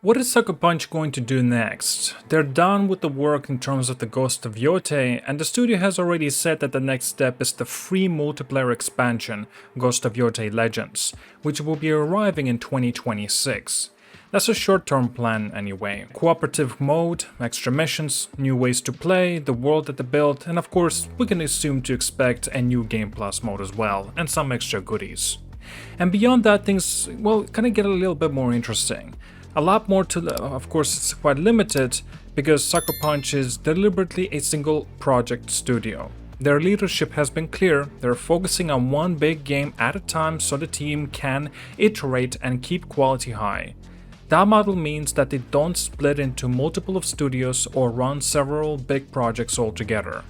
What is Sucker Punch going to do next? They're done with the work in terms of the Ghost of Yotei, and the studio has already said that the next step is the free multiplayer expansion, Ghost of Yotei Legends, which will be arriving in 2026. That's a short-term plan anyway. Cooperative mode, extra missions, new ways to play, the world that they built, and of course, we can assume to expect a new Game Plus mode as well, and some extra goodies. And beyond that, things, well, kind of get a little bit more interesting. A lot more of course, it's quite limited because Sucker Punch is deliberately a single project studio. Their leadership has been clear, they're focusing on one big game at a time so the team can iterate and keep quality high. That model means that they don't split into multiple of studios or run several big projects altogether.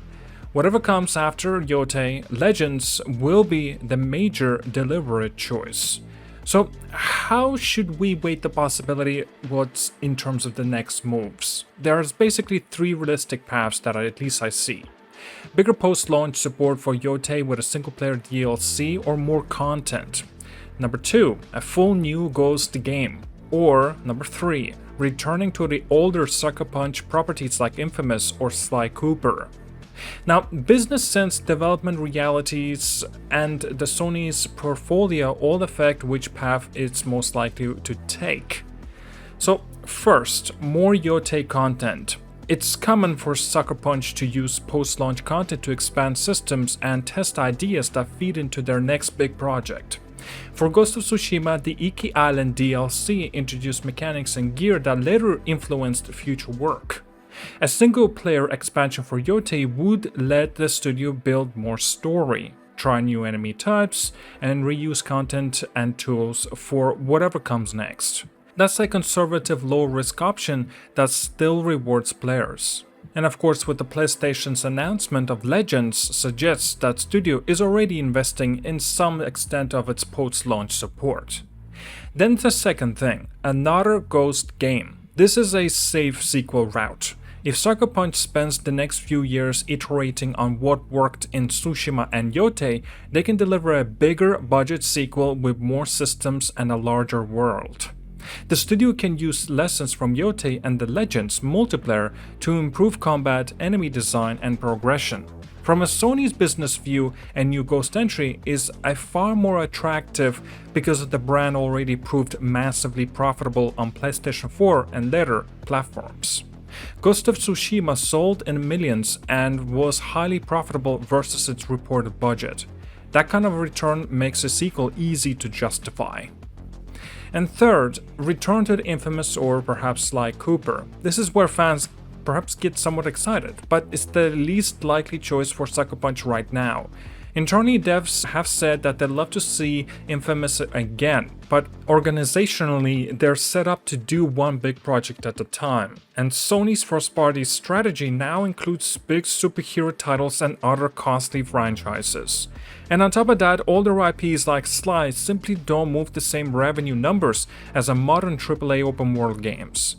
Whatever comes after Yotei, Legends will be the major deliberate choice. So how should we weight the possibility what's in terms of the next moves? There's basically three realistic paths that at least I see. Bigger post-launch support for Yotei with a single-player DLC or more content. Number 2, a full new Ghost game. Or number 3, returning to the older Sucker Punch properties like Infamous or Sly Cooper. Now, business sense, development realities, and the Sony's portfolio all affect which path it's most likely to take. So, first, more Yotei content. It's common for Sucker Punch to use post-launch content to expand systems and test ideas that feed into their next big project. For Ghost of Tsushima, the Iki Island DLC introduced mechanics and gear that later influenced future work. A single-player expansion for Yotei would let the studio build more story, try new enemy types, and reuse content and tools for whatever comes next. That's a conservative low-risk option that still rewards players. And of course, with the PlayStation's announcement of Legends suggests that studio is already investing in some extent of its post-launch support. Then the second thing, another Ghost game. This is a safe sequel route. If Sucker Punch spends the next few years iterating on what worked in Tsushima and Yotei, they can deliver a bigger budget sequel with more systems and a larger world. The studio can use lessons from Yotei and the Legends multiplayer to improve combat, enemy design, and progression. From a Sony's business view, a new Ghost entry is a far more attractive because the brand already proved massively profitable on PlayStation 4 and later platforms. Ghost of Tsushima sold in millions and was highly profitable versus its reported budget. That kind of return makes a sequel easy to justify. And third, return to the Infamous or perhaps Sly Cooper. This is where fans perhaps get somewhat excited, but it's the least likely choice for Sucker Punch right now. Internally, devs have said that they'd love to see Infamous again, but organizationally, they're set up to do one big project at a time. And Sony's first-party strategy now includes big superhero titles and other costly franchises. And on top of that, older IPs like Sly simply don't move the same revenue numbers as a modern AAA open-world games.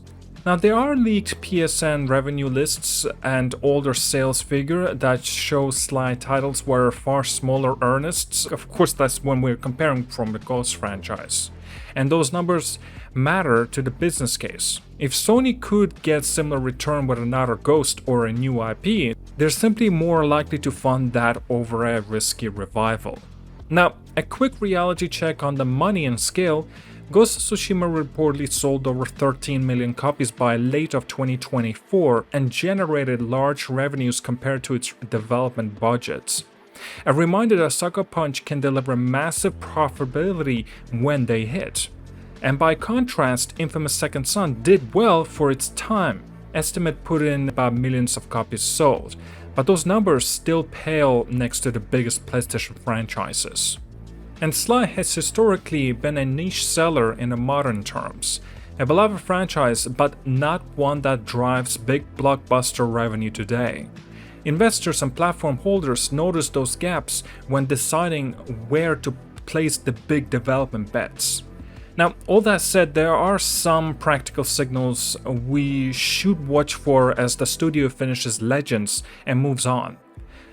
Now, there are leaked PSN revenue lists and older sales figure that show Sly titles were far smaller earnests. Of course, that's when we're comparing from the Ghost franchise. And those numbers matter to the business case. If Sony could get similar return with another Ghost or a new IP, they're simply more likely to fund that over a risky revival. Now, a quick reality check on the money and scale. Ghost of Tsushima reportedly sold over 13 million copies by late of 2024 and generated large revenues compared to its development budgets. A reminder that Sucker Punch can deliver massive profitability when they hit. And by contrast, Infamous Second Son did well for its time. Estimate put in about millions of copies sold, but those numbers still pale next to the biggest PlayStation franchises. And Sly has historically been a niche seller in the modern terms. A beloved franchise, but not one that drives big blockbuster revenue today. Investors and platform holders notice those gaps when deciding where to place the big development bets. Now, all that said, there are some practical signals we should watch for as the studio finishes Legends and moves on.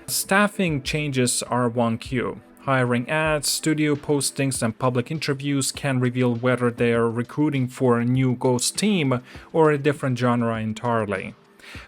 Staffing changes are one cue. hiring ads, studio postings, and public interviews can reveal whether they are recruiting for a new Ghost team or a different genre entirely.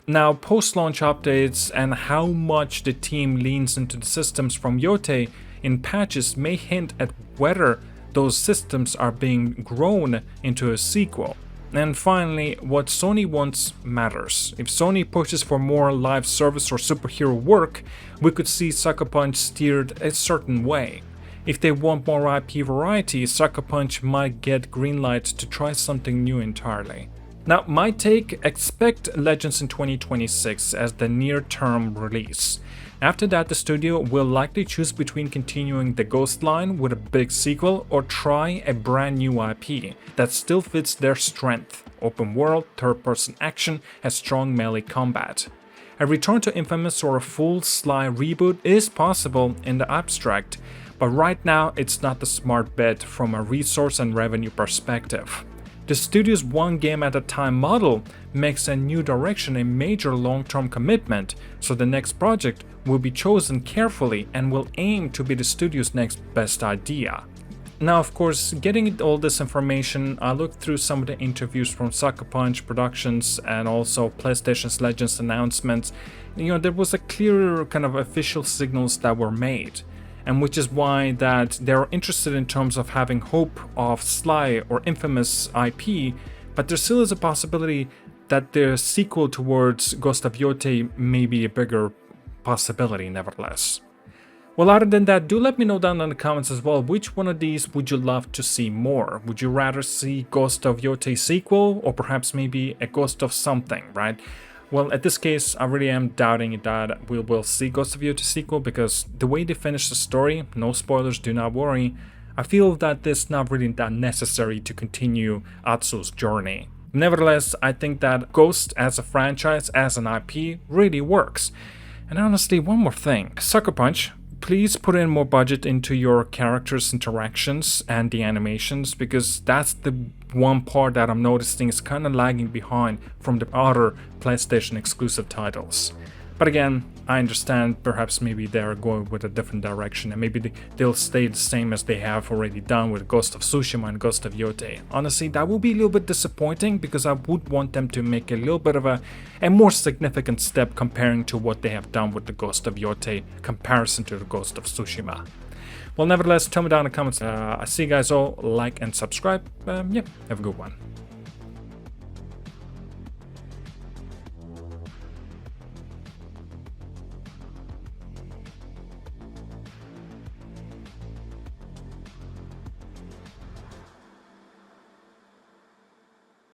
Now, post-launch updates and how much the team leans into the systems from Yotei in patches may hint at whether those systems are being grown into a sequel. And finally, what Sony wants matters. If Sony pushes for more live service or superhero work, we could see Sucker Punch steered a certain way. If they want more IP variety, Sucker Punch might get greenlight to try something new entirely. Now, my take, expect Legends in 2026 as the near-term release. After that, the studio will likely choose between continuing the Ghost line with a big sequel or try a brand new IP that still fits their strength: open world, third-person action, and strong melee combat. A return to Infamous or a full Sly reboot is possible in the abstract, but right now it's not the smart bet from a resource and revenue perspective. The studio's one game at a time model makes a new direction a major long-term commitment, so the next project will be chosen carefully and will aim to be the studio's next best idea. Now, of course, getting all this information, I looked through some of the interviews from Sucker Punch Productions and also PlayStation's Legends announcements. There was a clearer kind of official signals that were made, and which is why that they're interested in terms of having hope of Sly or Infamous IP, but there still is a possibility that the sequel towards Ghost of Yotei may be a bigger possibility nevertheless. Well, other than that, do let me know down in the comments as well, which one of these would you love to see more? Would you rather see Ghost of Yotei sequel, or perhaps maybe a Ghost of something, right? Well, at this case, I really am doubting that we will see Ghost of Yotei sequel, because the way they finished the story, no spoilers, do not worry, I feel that it's not really that necessary to continue Atsu's journey. Nevertheless, I think that Ghost as a franchise, as an IP, really works. And honestly, one more thing. Sucker Punch, please put in more budget into your characters' interactions and the animations, because that's the one part that I'm noticing is kind of lagging behind from the other PlayStation exclusive titles. But again, I understand perhaps maybe they're going with a different direction, and maybe they'll stay the same as they have already done with Ghost of Tsushima and Ghost of Yotei. Honestly, that will be a little bit disappointing, because I would want them to make a little bit of a more significant step comparing to what they have done with the Ghost of Yotei comparison to the Ghost of Tsushima. Well, nevertheless, tell me down in the comments. I see you guys all. Like and subscribe. Yeah, have a good one.